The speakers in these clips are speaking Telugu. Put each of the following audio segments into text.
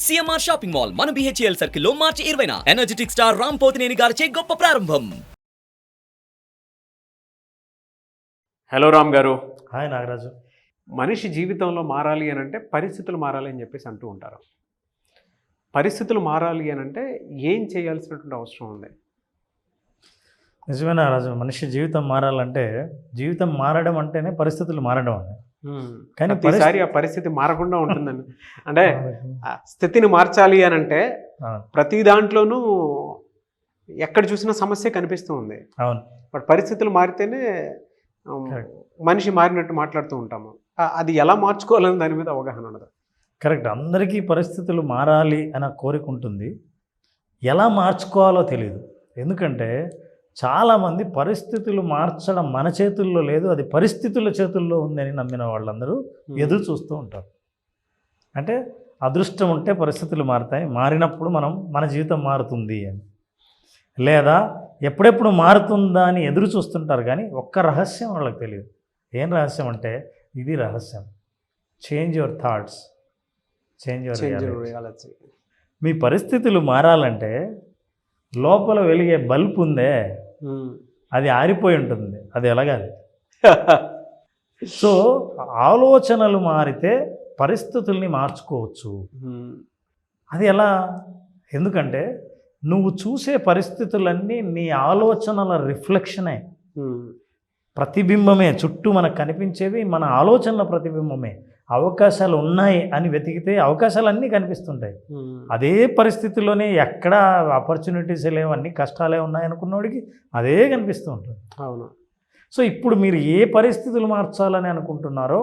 సిఎంఆర్ షాపింగ్ మాల్ మన బిహెచ్ఎల్ సర్కిల్లో మార్చి 20న ఎనర్జెటిక్ స్టార్ రామ్ పోతినేని గారిచే గొప్ప ప్రారంభం. హలో రామ్ గారు. హాయ్ నాగరాజు. మనిషి జీవితంలో మారాలి అని అంటే పరిస్థితులు మారాలి అని చెప్పేసి అంటూ ఉంటారు. పరిస్థితులు మారాలి అని అంటే ఏం చేయాల్సినటువంటి అవసరం ఉంది? నిజమే నాగరాజు, మనిషి జీవితం మారాలంటే జీవితం మారడం అంటేనే పరిస్థితులు మారడం అని. కానీ ప్రతిసారి ఆ పరిస్థితి మారకుండా ఉంటుందండి. అంటే స్థితిని మార్చాలి అని అంటే ప్రతి దాంట్లోనూ ఎక్కడ చూసినా సమస్య కనిపిస్తూ ఉంది. అవును, బట్ పరిస్థితులు మారితేనే మనిషి మారినట్టు మాట్లాడుతూ ఉంటాము. అది ఎలా మార్చుకోవాలని దాని మీద అవగాహన ఉండదు. కరెక్ట్. అందరికీ పరిస్థితులు మారాలి అన్న కోరిక ఉంటుంది, ఎలా మార్చుకోవాలో తెలియదు. ఎందుకంటే చాలామంది పరిస్థితులు మార్చడం మన చేతుల్లో లేదు, అది పరిస్థితుల చేతుల్లో ఉందని నమ్మిన వాళ్ళందరూ ఎదురు చూస్తూ ఉంటారు. అంటే అదృష్టం ఉంటే పరిస్థితులు మారుతాయి, మారినప్పుడు మన జీవితం మారుతుంది అని, లేదా ఎప్పుడెప్పుడు మారుతుందా అని ఎదురు చూస్తుంటారు. కానీ ఒక్క రహస్యం వాళ్ళకి తెలియదు. ఏం రహస్యం అంటే ఇది రహస్యం. Change your thoughts, change your reality. మీ పరిస్థితులు మారాలంటే లోపల వెలిగే బల్బ్ ఉందే, అది ఆరిపోయి ఉంటుంది, అది ఎలగాలి. సో ఆలోచనలు మారితే పరిస్థితుల్ని మార్చుకోవచ్చు. అది ఎలా? ఎందుకంటే నువ్వు చూసే పరిస్థితులన్నీ నీ ఆలోచనల రిఫ్లెక్షనే, ప్రతిబింబమే. చుట్టూ మనకు కనిపించేవి మన ఆలోచనల ప్రతిబింబమే. అవకాశాలు ఉన్నాయి అని వెతికితే అవకాశాలన్నీ కనిపిస్తుంటాయి. అదే పరిస్థితిలోనే ఎక్కడ ఆపర్చునిటీస్ లేవు, అన్ని కష్టాలే ఉన్నాయనుకున్నోడికి అదే కనిపిస్తూ ఉంటుంది. అవును. సో ఇప్పుడు మీరు ఏ పరిస్థితులు మార్చాలని అనుకుంటున్నారో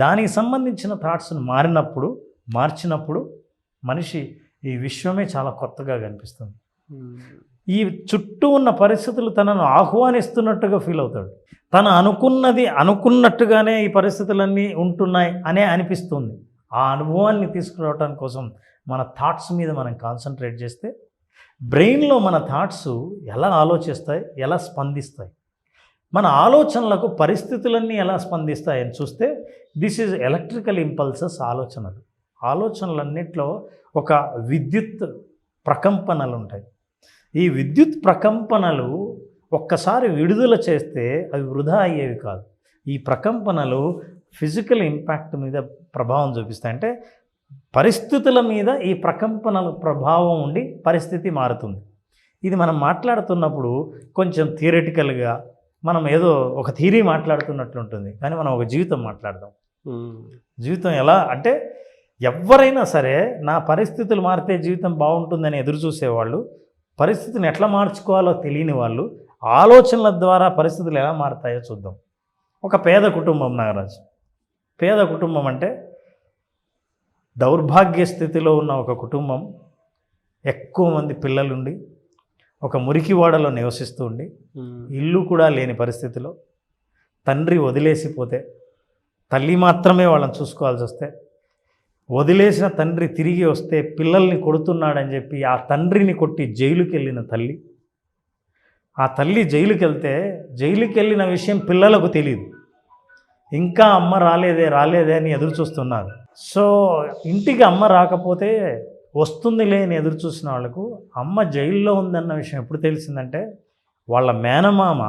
దానికి సంబంధించిన థాట్స్ని మార్చినప్పుడు మనిషి ఈ విశ్వమే చాలా కొత్తగా కనిపిస్తుంది. ఈ చుట్టూ ఉన్న పరిస్థితులు తనను ఆహ్వానిస్తున్నట్టుగా ఫీల్ అవుతాడు. తను అనుకున్నట్టుగానే ఈ పరిస్థితులన్నీ ఉంటున్నాయి అనే అనిపిస్తుంది. ఆ అనుభవాన్ని తీసుకురావడానికి కోసం మన థాట్స్ మీద మనం కాన్సన్ట్రేట్ చేస్తే బ్రెయిన్లో మన థాట్స్ ఎలా ఆలోచిస్తాయి, ఎలా స్పందిస్తాయి, మన ఆలోచనలకు పరిస్థితులన్నీ ఎలా స్పందిస్తాయి అని చూస్తే దిస్ ఈజ్ ఎలక్ట్రికల్ ఇంపల్సెస్. ఆలోచనలన్నింటిలో ఒక విద్యుత్ ప్రకంపనలు ఉంటాయి. ఈ విద్యుత్ ప్రకంపనలు ఒక్కసారి విడుదల చేస్తే అవి వృధా అయ్యేవి కాదు. ఈ ప్రకంపనలు ఫిజికల్ ఇంపాక్ట్ మీద ప్రభావం చూపిస్తాయి. అంటే పరిస్థితుల మీద ఈ ప్రకంపనల ప్రభావం ఉండి పరిస్థితి మారుతుంది. ఇది మనం మాట్లాడుతున్నప్పుడు కొంచెం థియరిటికల్గా మనం ఏదో ఒక థియరీ మాట్లాడుతున్నట్లుంటుంది, కానీ మనం ఒక జీవితం మాట్లాడదాం. జీవితం ఎలా అంటే ఎవరైనా సరే నా పరిస్థితులు మారితే జీవితం బాగుంటుందని ఎదురు చూసేవాళ్ళు, పరిస్థితిని ఎట్లా మార్చుకోవాలో తెలియని వాళ్ళు ఆలోచనల ద్వారా పరిస్థితులు ఎలా మారుతాయో చూద్దాం. ఒక పేద కుటుంబం నాగరాజు. పేద కుటుంబం అంటే దౌర్భాగ్య స్థితిలో ఉన్న ఒక కుటుంబం, ఎక్కువ మంది పిల్లలుండి ఒక మురికివాడలో నివసిస్తూ ఉండి ఇల్లు కూడా లేని పరిస్థితిలో, తండ్రి వదిలేసిపోతే తల్లి మాత్రమే వాళ్ళని చూసుకోవాల్సి వస్తే, వదిలేసిన తండ్రి తిరిగి వస్తే పిల్లల్ని కొడుతున్నాడని చెప్పి ఆ తండ్రిని కొట్టి జైలుకి వెళ్ళిన తల్లి, ఆ తల్లి జైలుకి వెళ్ళిన విషయం పిల్లలకు తెలియదు. ఇంకా అమ్మ రాలేదే అని ఎదురు చూస్తున్నారు. సో ఇంటికి అమ్మ రాకపోతే వస్తుందిలే అని ఎదురు చూసిన వాళ్ళకు అమ్మ జైల్లో ఉందన్న విషయం ఎప్పుడు తెలిసిందంటే వాళ్ళ మేనమామ,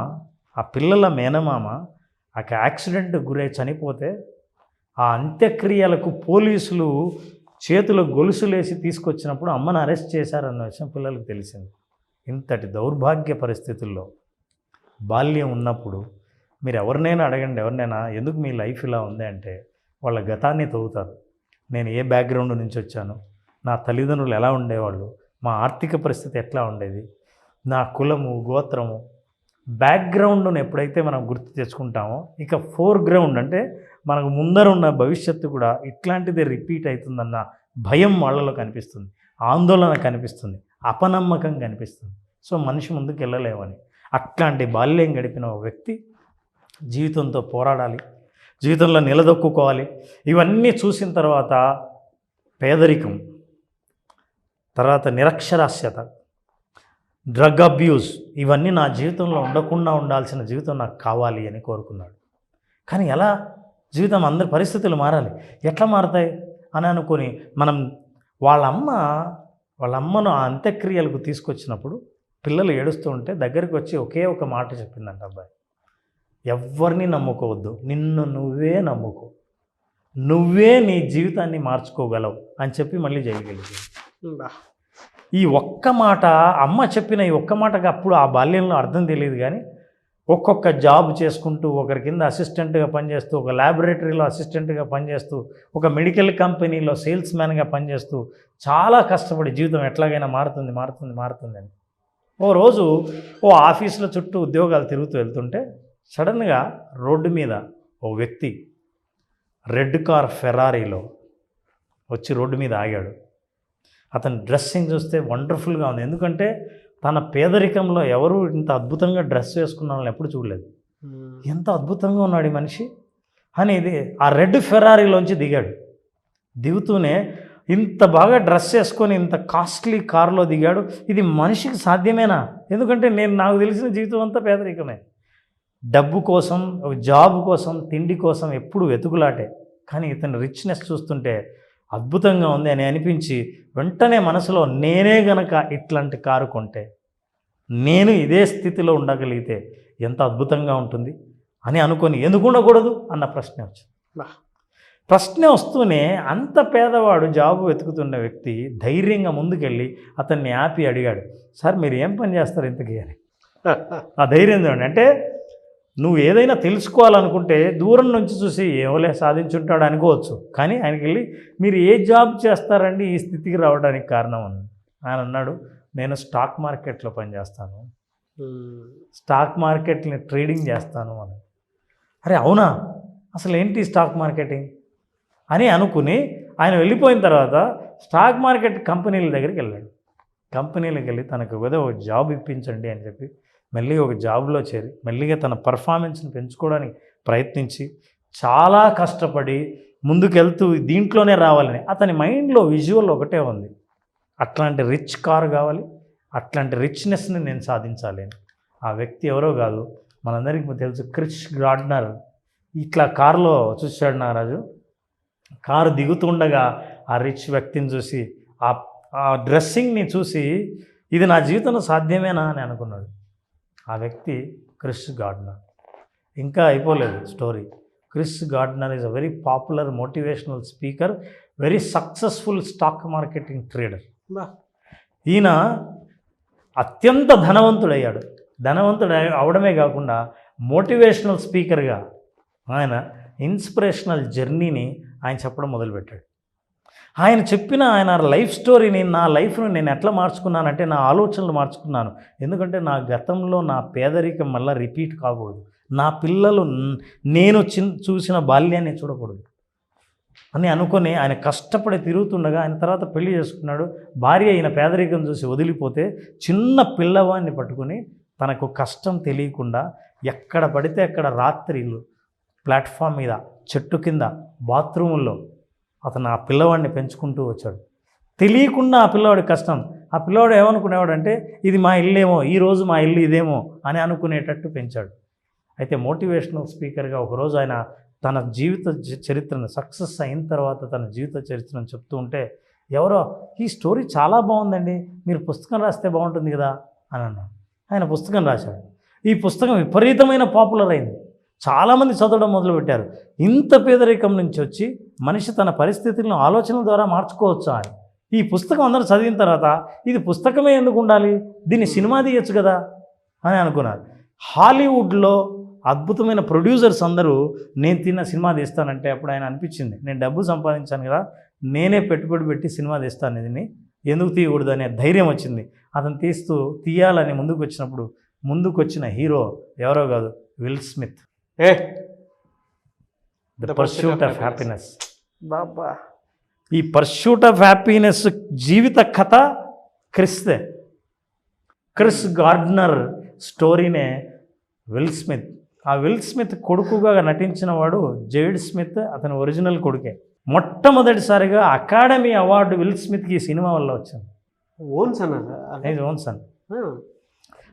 ఆ పిల్లల మేనమామ ఆ యాక్సిడెంట్ గురై చనిపోతే ఆ అంత్యక్రియలకు పోలీసులు చేతులు గొలుసులేసి తీసుకొచ్చినప్పుడు అమ్మను అరెస్ట్ చేశారన్న విషయం పిల్లలకు తెలిసింది. ఇంతటి దౌర్భాగ్య పరిస్థితుల్లో బాల్యం ఉన్నప్పుడు మీరు ఎవరినైనా అడగండి, ఎందుకు మీ లైఫ్ ఇలా ఉంది అంటే వాళ్ళ గతాన్ని తవ్వుతారు. నేను ఏ బ్యాక్గ్రౌండ్ నుంచి వచ్చాను, నా తల్లిదండ్రులు ఎలా ఉండేవాళ్ళు, మా ఆర్థిక పరిస్థితి ఎట్లా ఉండేది, నా కులము గోత్రము, బ్యాక్గ్రౌండ్ను ఎప్పుడైతే మనం గుర్తు తెచ్చుకుంటామో ఇక ఫోర్గ్రౌండ్ అంటే మనకు ముందర ఉన్న భవిష్యత్తు కూడా ఇట్లాంటిదే రిపీట్ అవుతుందన్న భయం వాళ్ళలో కనిపిస్తుంది, ఆందోళన కనిపిస్తుంది, అపనమ్మకం కనిపిస్తుంది. సో మనిషి ముందుకు వెళ్ళలేమని అట్లాంటి బాల్యం గడిపిన ఒక వ్యక్తి జీవితంతో పోరాడాలి, జీవితంలో నిలదొక్కుకోవాలి. ఇవన్నీ చూసిన తర్వాత పేదరికం, తర్వాత నిరక్షరాస్యత, డ్రగ్ అబ్యూస్, ఇవన్నీ నా జీవితంలో ఉండకుండా ఉండాల్సిన జీవితం నాకు కావాలి అని కోరుకున్నాడు. కానీ ఎలా జీవితం, అందరి పరిస్థితులు మారాలి, ఎట్లా మారుతాయి అని అనుకొని మనం వాళ్ళ అమ్మను ఆ అంత్యక్రియలకు తీసుకొచ్చినప్పుడు పిల్లలు ఏడుస్తూ ఉంటే దగ్గరికి వచ్చి ఒకే ఒక మాట చెప్పిందంట అబ్బాయి, ఎవరిని నమ్ముకోవద్దు, నిన్ను నువ్వే నమ్ముకో, నువ్వే నీ జీవితాన్ని మార్చుకోగలవు అని చెప్పి మళ్ళీ జైలుకెళ్ళింది. ఈ ఒక్క మాట, అమ్మ చెప్పిన ఈ ఒక్క మాటగా అప్పుడు ఆ బాల్యంలో అర్థం తెలియదు, కానీ ఒక్కొక్క జాబ్ చేసుకుంటూ, ఒకరి కింద అసిస్టెంట్గా పనిచేస్తూ, ఒక ల్యాబొరేటరీలో అసిస్టెంట్గా పనిచేస్తూ, ఒక మెడికల్ కంపెనీలో సేల్స్ మ్యాన్గా పనిచేస్తూ చాలా కష్టపడి జీవితం ఎట్లాగైనా మారుతుంది అని ఓ రోజు ఓ ఆఫీసులో చుట్టూ ఉద్యోగాలు తిరుగుతూ వెళ్తుంటే సడన్గా రోడ్డు మీద ఓ వ్యక్తి రెడ్ కార్ ఫెరారీలో వచ్చి రోడ్డు మీద ఆగాడు. అతని డ్రెస్సింగ్ చూస్తే వండర్ఫుల్గా ఉంది, ఎందుకంటే తన పేదరికంలో ఎవరు ఇంత అద్భుతంగా డ్రెస్ వేసుకున్న వాళ్ళని ఎప్పుడు చూడలేదు. ఎంత అద్భుతంగా ఉన్నాడు ఈ మనిషి అనేది ఆ రెడ్ ఫెరారీలోంచి దిగాడు. దిగుతూనే ఇంత బాగా డ్రెస్ వేసుకొని ఇంత కాస్ట్లీ కారులో దిగాడు. ఇది మనిషికి సాధ్యమేనా? ఎందుకంటే నాకు తెలిసిన జీవితం అంతా పేదరికమే. డబ్బు కోసం, ఒక జాబ్ కోసం, తిండి కోసం ఎప్పుడు వెతుకులాటే. కానీ ఇతని రిచ్నెస్ చూస్తుంటే అద్భుతంగా ఉంది అని అనిపించి వెంటనే మనసులో నేనే గనక ఇట్లాంటి కారు కొంటే, నేను ఇదే స్థితిలో ఉండగలిగితే ఎంత అద్భుతంగా ఉంటుంది అని అనుకొని ఎందుకు ఉండకూడదు అన్న ప్రశ్న వచ్చింది. ప్రశ్న వస్తూనే అంత పేదవాడు జాబు వెతుకుతున్న వ్యక్తి ధైర్యంగా ముందుకెళ్ళి అతన్ని ఆపి అడిగాడు, సార్ మీరు ఏం పని చేస్తారు ఇంతకీ అని. ఆ ధైర్యం చూడండి. అంటే నువ్వు ఏదైనా తెలుసుకోవాలనుకుంటే దూరం నుంచి చూసి ఏమోలే సాధించుంటాడు అనుకోవచ్చు, కానీ ఆయనకి వెళ్ళి మీరు ఏ జాబ్ చేస్తారండి ఈ స్థితికి రావడానికి కారణం అని ఆయన అన్నాడు, నేను స్టాక్ మార్కెట్లో పనిచేస్తాను, స్టాక్ మార్కెట్ని ట్రేడింగ్ చేస్తాను అని. అరే అవునా, అసలు ఏంటి స్టాక్ మార్కెటింగ్ అని అనుకుని ఆయన వెళ్ళిపోయిన తర్వాత స్టాక్ మార్కెట్ కంపెనీల దగ్గరికి వెళ్ళాడు. కంపెనీలకు వెళ్ళి తనకు ఏదో ఒక జాబ్ ఇప్పించండి అని చెప్పి మెల్లిగా ఒక జాబ్లో చేరి మెల్లిగా తన పర్ఫార్మెన్స్ని పెంచుకోవడానికి ప్రయత్నించి చాలా కష్టపడి ముందుకెళ్తూ దీంట్లోనే రావాలని అతని మైండ్లో విజువల్ ఒకటే ఉంది, అట్లాంటి రిచ్ కారు కావాలి, అట్లాంటి రిచ్నెస్ని నేను సాధించాలి అని. ఆ వ్యక్తి ఎవరో కాదు, మనందరికీ తెలుసు, క్రిష్ గార్డ్నర్. ఇట్లా కారులో చూశాడు నాగరాజు. కారు దిగుతుండగా ఆ రిచ్ వ్యక్తిని చూసి, ఆ డ్రెస్సింగ్ని చూసి ఇది నా జీవితంలో సాధ్యమేనా అని అనుకున్నాడు. ఆ వ్యక్తి క్రిష్ గార్డ్నర్. ఇంకా అయిపోలేదు story. Chris Gardner is a very popular motivational speaker, very successful stock marketing trader. ఈయన అత్యంత ధనవంతుడయ్యాడు. ధనవంతుడు అవడమే కాకుండా మోటివేషనల్ స్పీకర్గా ఆయన ఇన్స్పిరేషనల్ జర్నీని ఆయన చెప్పడం మొదలుపెట్టాడు. ఆయన చెప్పిన ఆయన లైఫ్ స్టోరీని, నా లైఫ్ను నేను ఎట్లా మార్చుకున్నానంటే నా ఆలోచనలు మార్చుకున్నాను. ఎందుకంటే నా గతంలో నా పేదరికం మళ్ళీ రిపీట్ కాకూడదు, నా పిల్లలు నేను చూసిన బాల్యాన్ని చూడకూడదు అని అనుకొని ఆయన కష్టపడి తిరుగుతుండగా ఆయన తర్వాత పెళ్లి చేసుకున్నాడు. భార్య అయిన పేదరికం చూసి వదిలిపోతే చిన్న పిల్లవాడిని పట్టుకుని తనకు కష్టం తెలియకుండా ఎక్కడ పడితే అక్కడ రాత్రిళ్ళు ప్లాట్ఫామ్ మీద, చెట్టు కింద, బాత్రూముల్లో అతను ఆ పిల్లవాడిని పెంచుకుంటూ వచ్చాడు. తెలియకుండా ఆ పిల్లవాడి కష్టం, ఆ పిల్లవాడు ఏమనుకునేవాడంటే ఇది మా ఇల్లేమో, ఈరోజు మా ఇల్లు ఇదేమో అని అనుకునేటట్టు పెంచాడు. అయితే మోటివేషనల్ స్పీకర్గా ఒకరోజు ఆయన తన జీవిత చరిత్రను, సక్సెస్ అయిన తర్వాత తన జీవిత చరిత్రను చెప్తూ ఉంటే ఎవరో ఈ స్టోరీ చాలా బాగుందండి, మీరు పుస్తకం రాస్తే బాగుంటుంది కదా అని అన్నాడు. ఆయన పుస్తకం రాశాడు. ఈ పుస్తకం విపరీతమైన పాపులర్ అయింది, చాలామంది చదవడం మొదలుపెట్టారు. ఇంత పేదరికం నుంచి వచ్చి మనిషి తన పరిస్థితులను ఆలోచనల ద్వారా మార్చుకోవచ్చా అని ఈ పుస్తకం అందరూ చదివిన తర్వాత ఇది పుస్తకమే ఎందుకు ఉండాలి, దీన్ని సినిమా తీయచ్చు కదా అని అనుకున్నారు. హాలీవుడ్లో అద్భుతమైన ప్రొడ్యూసర్స్ అందరూ నేను తిన్న సినిమా తీస్తానంటే అప్పుడు ఆయన అనిపించింది, నేను డబ్బు సంపాదించాను కదా, నేనే పెట్టుబడి పెట్టి సినిమా తీస్తాను, ఇది ఎందుకు తీయకూడదు అనే ధైర్యం వచ్చింది. అతను తీయాలని ముందుకు వచ్చిన హీరో ఎవరో కాదు, Will Smith. The pursuit of happiness. బాబా, ఈ పర్స్యూట్ ఆఫ్ హ్యాపీనెస్ జీవిత కథ క్రిస్దే. క్రిష్ గార్డ్నర్ స్టోరీనే విల్ స్మిత్. ఆ విల్ స్మిత్ కొడుకుగా నటించిన వాడు జేడ్ స్మిత్, అతని ఒరిజినల్ కొడుకే. మొట్టమొదటిసారిగా అకాడమీ అవార్డు విల్ స్మిత్కి ఈ సినిమా వల్ల వచ్చింది. Own son, own son.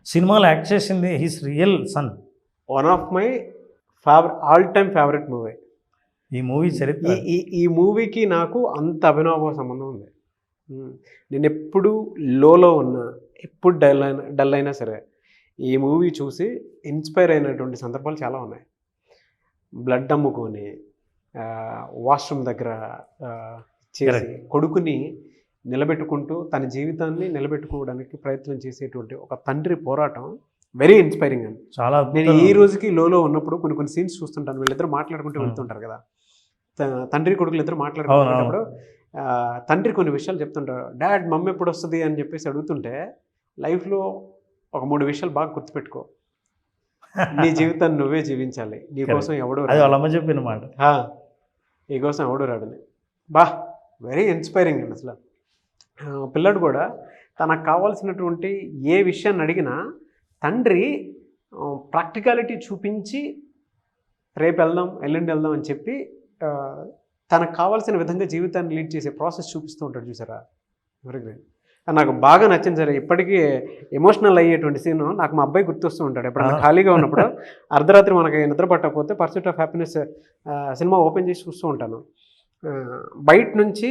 సినిమాలో యాక్ట్ చేసింది his real sun. One of my all time favourite movie ఈ మూవీ చరిత్ర. ఈ మూవీకి నాకు అంత అభినవ సంబంధం ఉంది. నేను ఎప్పుడు లోలో ఉన్నా, ఎప్పుడు డల్ అయినా సరే ఈ మూవీ చూసి ఇన్స్పైర్ అయినటువంటి సందర్భాలు చాలా ఉన్నాయి. బ్లడ్ అమ్ముకొని వాష్రూమ్ దగ్గర చేసి కొడుకుని నిలబెట్టుకుంటూ తన జీవితాన్ని నిలబెట్టుకోవడానికి ప్రయత్నం చేసేటువంటి ఒక తండ్రి పోరాటం వెరీ ఇన్స్పైరింగ్ అండి. చాలా నేను ఈ రోజుకి లోలో ఉన్నప్పుడు కొన్ని సీన్స్ చూస్తుంటాను. వీళ్ళిద్దరు మాట్లాడుకుంటూ వెళ్తుంటారు కదా, తండ్రి కొడుకులు ఇద్దరు మాట్లాడుకునేటప్పుడు తండ్రి కొన్ని విషయాలు చెప్తుంటారు. డాడ్ మమ్మీ ఎప్పుడు వస్తుంది అని చెప్పేసి అడుగుతుంటే, లైఫ్లో ఒక 3 విషయాలు బాగా గుర్తుపెట్టుకో. నీ జీవితాన్ని నువ్వే జీవించాలి, నీ కోసం ఎవడు అది వాళ్ళ అమ్మ చెప్పిన మాట, నీ కోసం ఎవడు రాడని. వెరీ ఇన్స్పైరింగ్ అండి. అసలు పిల్లడు కూడా తనకు కావాల్సినటువంటి ఏ విషయాన్ని అడిగినా తండ్రి ప్రాక్టికాలిటీ చూపించి రేపు వెళ్దాం ఎల్లుండి వెళ్దాం అని చెప్పి తనకు కావాల్సిన విధంగా జీవితాన్ని లీడ్ చేసే ప్రాసెస్ చూపిస్తూ ఉంటాడు. చూసారా, వెరీ గ్రేట్. నాకు బాగా నచ్చింది సరే. ఇప్పటికీ ఎమోషనల్ అయ్యేటువంటి సీను నాకు మా అబ్బాయి గుర్తొస్తూ ఉంటాడు. ఎప్పుడైనా ఖాళీగా ఉన్నప్పుడు అర్ధరాత్రి మనకి నిద్ర పట్టకపోతే pursuit of happiness cinema open చేసి చూస్తూ ఉంటాను. బయట నుంచి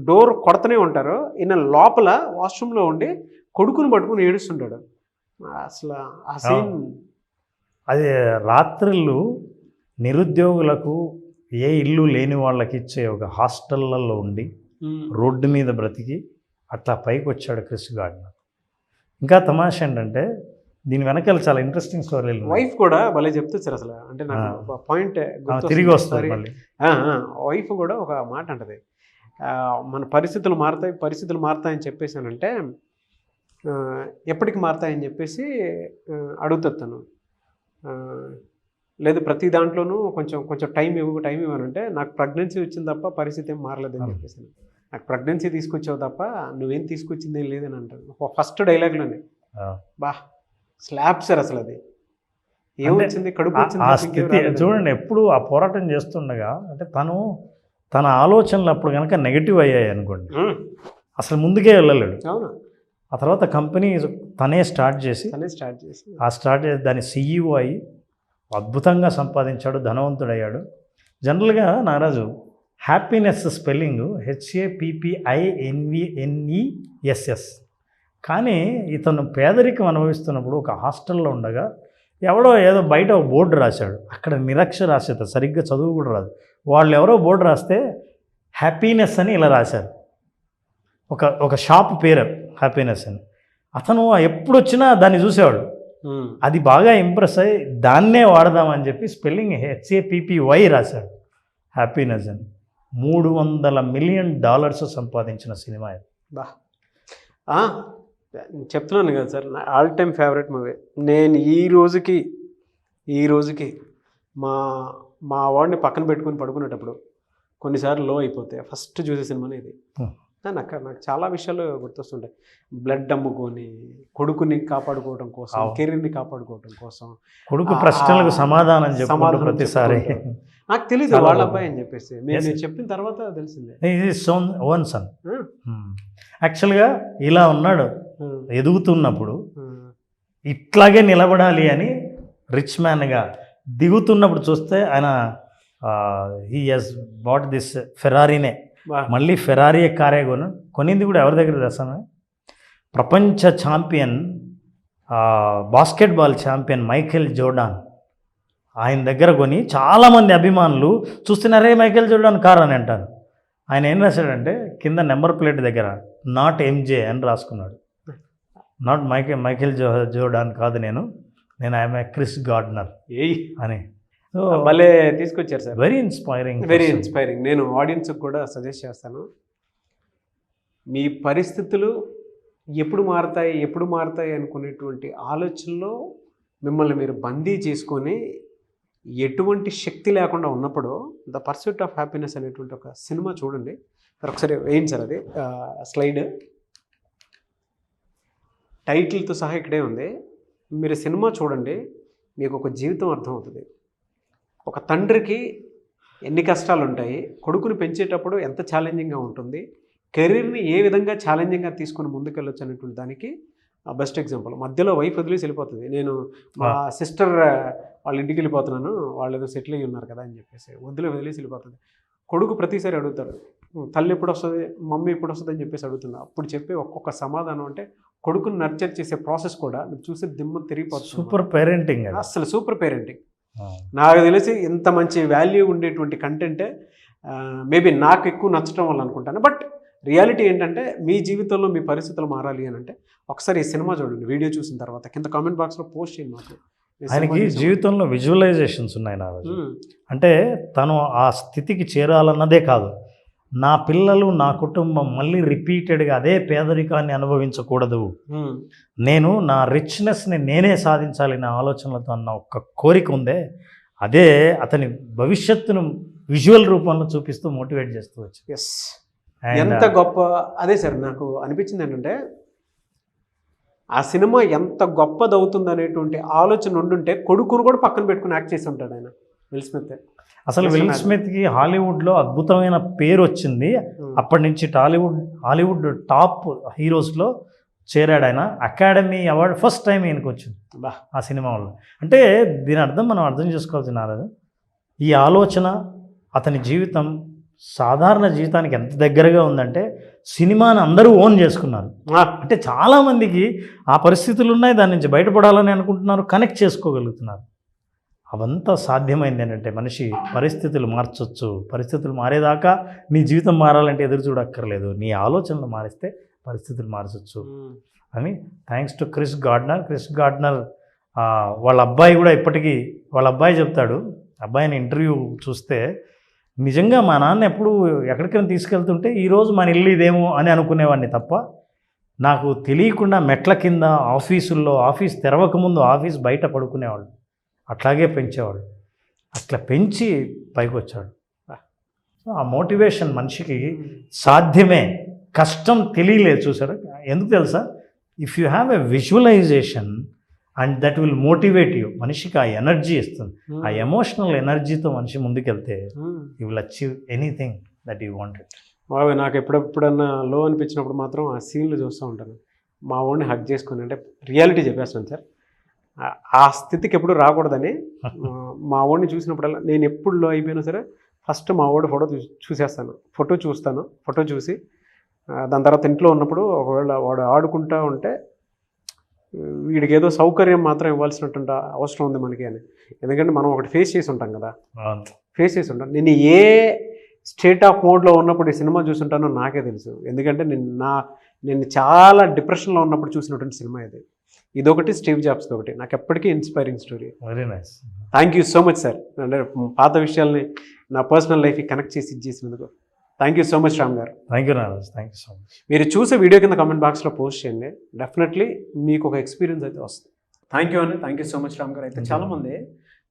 డోర్ కొడతనే ఉంటారు, ఈయన లోపల వాష్రూమ్లో ఉండి కొడుకుని పట్టుకుని ఏడుస్తుంటాడు. అసలు ఆ సీన్, అది రాత్రిళ్ళు నిరుద్యోగులకు ఏ ఇల్లు లేని వాళ్ళకి ఇచ్చే ఒక హాస్టళ్లలో ఉండి రోడ్డు మీద బ్రతికి అట్లా పైకి వచ్చాడు క్రిస్ గార్డ్నర్. ఇంకా తమాషా ఏంటంటే దీని వెనకాల చాలా ఇంట్రెస్టింగ్ స్టోరీ. వైఫ్ కూడా భలే చెప్తుంది సార్. అసలు అంటే నాకు పాయింట్ తిరిగి వస్తుంది మళ్ళీ. వైఫ్ కూడా ఒక మాట అంటది, మన పరిస్థితులు మారుతాయని చెప్పేసానంటే ఎప్పటికి మారుతాయని చెప్పేసి అడుగుతుంది తను. లేదు ప్రతి దాంట్లోనూ కొంచెం టైం ఇవ్వనంటే, నాకు ప్రెగ్నెన్సీ వచ్చింది తప్ప పరిస్థితి ఏం మారలేదని చెప్పేసి, నాకు ప్రెగ్నెన్సీ తీసుకొచ్చావు తప్ప నువ్వేం తీసుకొచ్చింది ఏం లేదని అంటారు ఫస్ట్ డైలాగ్లోనే. Slab sir. అసలు అది ఏమొచ్చింది, కడుపు వచ్చింది. చూడండి, ఎప్పుడు ఆ పోరాటం చేస్తుండగా అంటే తన ఆలోచనలు అప్పుడు కనుక నెగిటివ్ అయ్యాయి అనుకోండి, అసలు ముందుకే వెళ్ళలేడు. అవును. ఆ తర్వాత కంపెనీ తనే స్టార్ట్ చేసి దాని CEO అయ్యి అద్భుతంగా సంపాదించాడు, ధనవంతుడయ్యాడు. జనరల్గా నాగరాజు హ్యాపీనెస్ స్పెల్లింగ్ HAPPINENESS. కానీ ఇతను పేదరికం అనుభవిస్తున్నప్పుడు ఒక హాస్టల్లో ఉండగా ఎవడో ఏదో బయట ఒక బోర్డు రాశాడు. అక్కడ నిరక్షరాస్యత, సరిగ్గా చదువు కూడా రాదు. వాళ్ళు ఎవరో బోర్డు రాస్తే హ్యాపీనెస్ అని ఇలా రాశారు. ఒక షాప్ పేరు హ్యాపీనెస్ అని. అతను ఎప్పుడు వచ్చినా దాన్ని చూసేవాడు. అది బాగా ఇంప్రెస్ అయ్యి దాన్నే వాడదామని చెప్పి స్పెల్లింగ్ HAPPY రాశాడు, హ్యాపీనెస్ అని. $300 మిలియన్ సంపాదించిన సినిమా ఇది. చెప్తున్నాను కదా సార్, నా ఆల్ టైమ్ ఫేవరెట్ మూవీ. నేను ఈ రోజుకి మా వాడిని పక్కన పెట్టుకుని పడుకునేటప్పుడు కొన్నిసార్లు లో అయిపోతే ఫస్ట్ చూసే సినిమానే ఇది. నాకు చాలా విషయాలు గుర్తొస్తుంటాయి. బ్లడ్ అమ్ముకొని కొడుకుని కాపాడుకోవడం కోసం, కెరీర్ని కాపాడుకోవడం కోసం, కొడుకు ప్రశ్నలకు సమాధానం ప్రతిసారి నాకు తెలియదు వాళ్ళ అబ్బాయి అని చెప్పేసి నేను చెప్పిన తర్వాత తెలిసిందే. Own son. యాక్చువల్గా ఇలా ఉన్నాడు ఎదుగుతున్నప్పుడు, ఇట్లాగే నిలబడాలి అని రిచ్ మ్యాన్గా దిగుతున్నప్పుడు చూస్తే ఆయన హీ హెస్ బాట్ దిస్ ఫెరారీనే, మళ్ళీ ఫెరారీ కారే కొనింది కూడా ఎవరి దగ్గర తెలుసా? ప్రపంచ champion, basketball champion Michael Jordan ఆయన దగ్గర కొని చాలామంది అభిమానులు చూస్తున్నారే మైకేల్ జోర్డాన్ కార్ అని అంటారు. ఆయన ఏం రాశాడంటే కింద నెంబర్ ప్లేట్ దగ్గర నాట్ MJ అని రాసుకున్నాడు. నాట్ మైకేల్ జోర్డాన్ కాదు, నేను ఐఎమ్ ఏ క్రిస్ గార్డ్నర్ అని. భలే తీసుకొచ్చారు సార్. Very inspiring. నేను ఆడియన్స్కి కూడా సజెస్ట్ చేస్తాను, మీ పరిస్థితులు ఎప్పుడు మారుతాయి అనుకునేటువంటి ఆలోచనలో మిమ్మల్ని మీరు బందీ చేసుకొని ఎటువంటి శక్తి లేకుండా ఉన్నప్పుడు ద పర్సూట్ ఆఫ్ హ్యాపీనెస్ అనేటువంటి ఒక సినిమా చూడండి. ఒకసారి వేయండి సార్, అది స్లైడ్ టైటిల్తో సహా ఇక్కడే ఉంది. మీరు సినిమా చూడండి, మీకు ఒక జీవితం అర్థమవుతుంది. ఒక తండ్రికి ఎన్ని కష్టాలు ఉంటాయి, కొడుకుని పెంచేటప్పుడు ఎంత ఛాలెంజింగ్గా ఉంటుంది, కెరీర్ని ఏ విధంగా ఛాలెంజింగ్గా తీసుకొని ముందుకెళ్ళొచ్చు అనేటువంటి దానికి బెస్ట్ ఎగ్జాంపుల్. మధ్యలో వైఫ్ వదిలేసి వెళ్ళిపోతుంది. నేను మా సిస్టర్ వాళ్ళ ఇంటికి వెళ్ళిపోతున్నాను, వాళ్ళు ఏదో సెటిల్ అయ్యి ఉన్నారు కదా అని చెప్పేసి వదిలేసి వెళ్ళిపోతుంది. కొడుకు ప్రతిసారి అడుగుతాడు, తల్లి ఎప్పుడు వస్తుంది, మమ్మీ ఎప్పుడు వస్తుంది అని చెప్పేసి అడుగుతుంది. అప్పుడు చెప్పే ఒక్కొక్క సమాధానం అంటే కొడుకుని నర్చర్ చేసే ప్రాసెస్ కూడా మీరు చూస్తే దిమ్మ తిరిగిపోతుంది. సూపర్ పేరెంటింగ్ అసలు సూపర్ పేరెంటింగ్. నాకు తెలిసి ఇంత మంచి వాల్యూ ఉండేటువంటి కంటెంటే మేబీ నాకు ఎక్కువ నచ్చడం వల్ల అనుకుంటాను. బట్ రియాలిటీ ఏంటంటే మీ జీవితంలో మీ పరిస్థితులు మారాలి అని అంటే ఒకసారి ఈ సినిమా చూడండి. వీడియో చూసిన తర్వాత కింద కామెంట్ బాక్స్లో పోస్ట్ చేయండి మాకు. ఆయనకి జీవితంలో విజువలైజేషన్స్ ఉన్నాయి నా రోజు. అంటే తను ఆ స్థితికి చేరాలన్నదే కాదు, నా పిల్లలు నా కుటుంబం మళ్ళీ రిపీటెడ్గా అదే పేదరికాన్ని అనుభవించకూడదు, నేను నా రిచ్నెస్ని నేనే సాధించాలి నా ఆలోచనలతో అన్న ఒక కోరిక ఉందే, అదే అతని భవిష్యత్తును విజువల్ రూపంలో చూపిస్తూ మోటివేట్ చేస్తూ వచ్చి. ఎస్, ఎంత గొప్ప. అదే సార్ నాకు అనిపించింది ఏంటంటే ఆ సినిమా ఎంత గొప్పదవుతుంది అనేటువంటి ఆలోచన ఉండుంటే కొడుకును కూడా పక్కన పెట్టుకుని యాక్ట్ చేసి ఉంటాడు ఆయన, విల్ స్మిత్. అసలు విల్ స్మిత్కి హాలీవుడ్లో అద్భుతమైన పేరు వచ్చింది. అప్పటి నుంచి హాలీవుడ్ టాప్ హీరోస్లో చేరాడు ఆయన. అకాడమీ అవార్డు ఫస్ట్ టైం ఈయనకు వచ్చింది ఆ సినిమా వల్ల. అంటే దీని అర్థం మనం అర్థం చేసుకోవాల్సిన ఈ ఆలోచన అతని జీవితం సాధారణ జీవితానికి ఎంత దగ్గరగా ఉందంటే సినిమాని అందరూ ఓన్ చేసుకున్నారు. అంటే చాలామందికి ఆ పరిస్థితులు ఉన్నాయి, దాని నుంచి బయటపడాలని అనుకుంటున్నారు, కనెక్ట్ చేసుకోగలుగుతున్నారు. అవంతా సాధ్యమైంది ఏంటంటే మనిషి పరిస్థితులు మార్చొచ్చు. పరిస్థితులు మారేదాకా నీ జీవితం మారాలంటే ఎదురు చూడక్కర్లేదు, నీ ఆలోచనలు మారిస్తే పరిస్థితులు మార్చొచ్చు అని. Thanks to Chris Gardner. వాళ్ళ అబ్బాయి కూడా ఇప్పటికీ వాళ్ళ అబ్బాయి చెప్తాడు, అబ్బాయిని ఇంటర్వ్యూ చూస్తే నిజంగా మా నాన్న ఎప్పుడు ఎక్కడికైనా తీసుకెళ్తుంటే ఈరోజు మన ఇల్లు ఇదేమో అని అనుకునేవాడిని తప్ప నాకు తెలియకుండా మెట్ల కింద ఆఫీసుల్లో, ఆఫీస్ తెరవకముందు ఆఫీస్ బయట పడుకునేవాళ్ళు, అట్లాగే పెంచేవాడు. అట్లా పెంచి పైకి వచ్చాడు. ఆ మోటివేషన్ మనిషికి సాధ్యమే, కష్టం తెలియలేదు. చూసారా ఎందుకు తెలుసా? If you have a visualization and that will motivate you. మనిషికి ఆ ఎనర్జీ ఇస్తుంది. ఆ ఎమోషనల్ ఎనర్జీతో మనిషి ముందుకెళ్తే you will achieve anything that you wanted. బాగా నాకు ఎప్పుడన్నా లో అనిపించినప్పుడు మాత్రం ఆ సీన్లు చూస్తూ ఉంటాను. మా వాడిని హక్ చేసుకుని, అంటే రియాలిటీ చెప్పేస్తాను సార్, ఆ స్థితికి ఎప్పుడు రాకూడదని. మా వాడిని చూసినప్పుడల్లా నేను ఎప్పుడు లో అయిపోయినా సరే ఫస్ట్ మా వాడి ఫోటో చూసేస్తాను, ఫోటో చూసి దాని తర్వాత ఇంట్లో ఉన్నప్పుడు ఒకవేళ వాడు ఆడుకుంటూ ఉంటే వీడికి ఏదో సౌకర్యం మాత్రం ఇవ్వాల్సినటువంటి అవసరం ఉంది మనకి అని. ఎందుకంటే మనం ఒకటి ఫేస్ చేసి ఉంటాం కదా, నేను ఏ స్టేట్ ఆఫ్ మోడ్లో ఉన్నప్పుడు ఈ సినిమా చూసుంటానో నాకే తెలుసు. ఎందుకంటే నేను చాలా డిప్రెషన్లో ఉన్నప్పుడు చూసినటువంటి సినిమా ఇదొకటి, స్టీవ్ జాబ్స్ ఒకటి నాకు ఎప్పటికీ inspiring story. Very nice. Thank you so much sir. అంటే పాత విషయాల్ని నా పర్సనల్ లైఫ్కి కనెక్ట్ చేసి ఇచ్చేసినందుకు thank you so much Ram గారు. Thank you Naraj, thank you so much. మీరు చూసే వీడియో కింద కామెంట్ బాక్స్లో పోస్ట్ చేయండి, డెఫినెట్లీ మీకు ఒక ఎక్స్పీరియన్స్ అయితే వస్తుంది. థ్యాంక్ యూ అండి, thank you so much Ram గారు. అయితే చాలామంది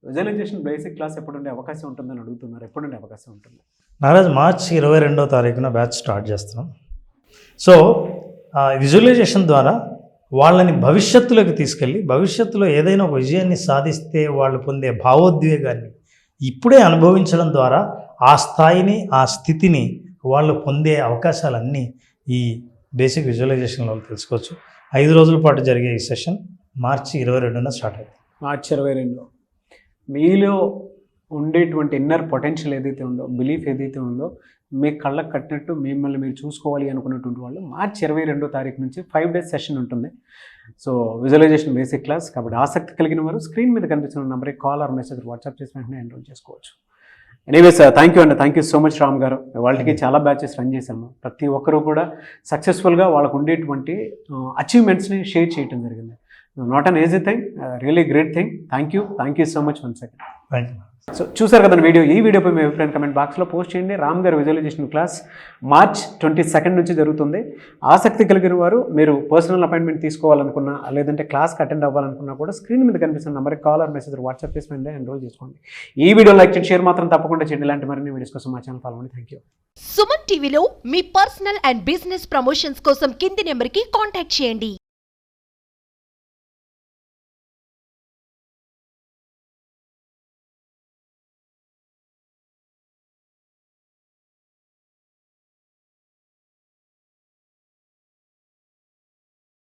విజువలైజేషన్ బేసిక్ క్లాస్ ఎప్పుడుండే అవకాశం ఉంటుందని అడుగుతున్నారు. ఎప్పుడుండే అవకాశం ఉంటుంది? నారాజ్ మార్చి 22వ తారీఖున బ్యాచ్ స్టార్ట్ చేస్తున్నాం. సో విజువలైజేషన్ ద్వారా వాళ్ళని భవిష్యత్తులోకి తీసుకెళ్ళి భవిష్యత్తులో ఏదైనా ఒక విజయాన్ని సాధిస్తే వాళ్ళు పొందే భావోద్వేగాన్ని ఇప్పుడే అనుభవించడం ద్వారా ఆ స్థాయిని, ఆ స్థితిని వాళ్ళు పొందే అవకాశాలన్నీ ఈ బేసిక్ విజువలైజేషన్లో తెలుసుకోవచ్చు. 5 రోజుల పాటు జరిగే ఈ సెషన్ మార్చి 22న స్టార్ట్ అవుతుంది. మార్చి 22 మీలో ఉండేటువంటి ఇన్నర్ పొటెన్షియల్ ఏదైతే ఉందో, బిలీఫ్ ఏదైతే ఉందో, మీ కళ్ళకు కట్టినట్టు మిమ్మల్ని మీరు చూసుకోవాలి అనుకున్నటువంటి వాళ్ళు మార్చి 22వ తారీఖు నుంచి 5 days సెషన్ ఉంటుంది. So visualization basic class. కాబట్టి ఆసక్తి కలిగిన వారు స్క్రీన్ మీద కనిపిస్తున్న నెంబర్కి కాల్ ఆర్ మెసేజ్ వాట్సాప్ చేసి వెంటనే ఎన్రోల్ చేసుకోవచ్చు. ఎనీవేస్ థ్యాంక్ యూ అండి, thank you so much Ram గారు. వాళ్ళకి చాలా బ్యాచెస్ రన్ చేశాము. ప్రతి ఒక్కరూ కూడా సక్సెస్ఫుల్గా వాళ్ళకు ఉండేటువంటి అచీవ్మెంట్స్ని షేర్ చేయడం జరిగింది. Not an easy thing, really great thing. Thank you so much once again. Thank you. So చూసారు కదా వీడియో. ఈ వీడియోపై మీ అభిప్రాయం కమెంట్ బాక్స్లో పోస్ట్ చేయండి. రామ్ గారి విజువలైజేషన్ క్లాస్ మార్చ్ 22 నుంచి జరుగుతుంది. ఆసక్తి కలిగిన వారు మీరు పర్సనల్ అపాయింట్మెంట్ తీసుకోవాలనుకున్నా, లేదంటే క్లాస్కి అటెండ్ అవ్వాలనుకున్నా కూడా స్క్రీన్ మీద కనిపిస్తున్న నెంబర్కి కాల్ ఆర్ మెసేజ్ వాట్సాప్ చేసి వెంటనే ఎన్రోల్ చేసుకోండి. ఈ వీడియో లైక్ చేయండి, షేర్ మాత్రం తప్పకుండా చేయండి. ఇలాంటి మరిన్ని వీడియోస్ కోసం మా ఛానల్ ఫాలో అవ్వండి. Thank you. సుమన్ టీవీలో మీ పర్సనల్ అండ్ బిజినెస్ ప్రమోషన్స్ కోసం కింది నెంబర్కి కాంటాక్ట్ చేయండి.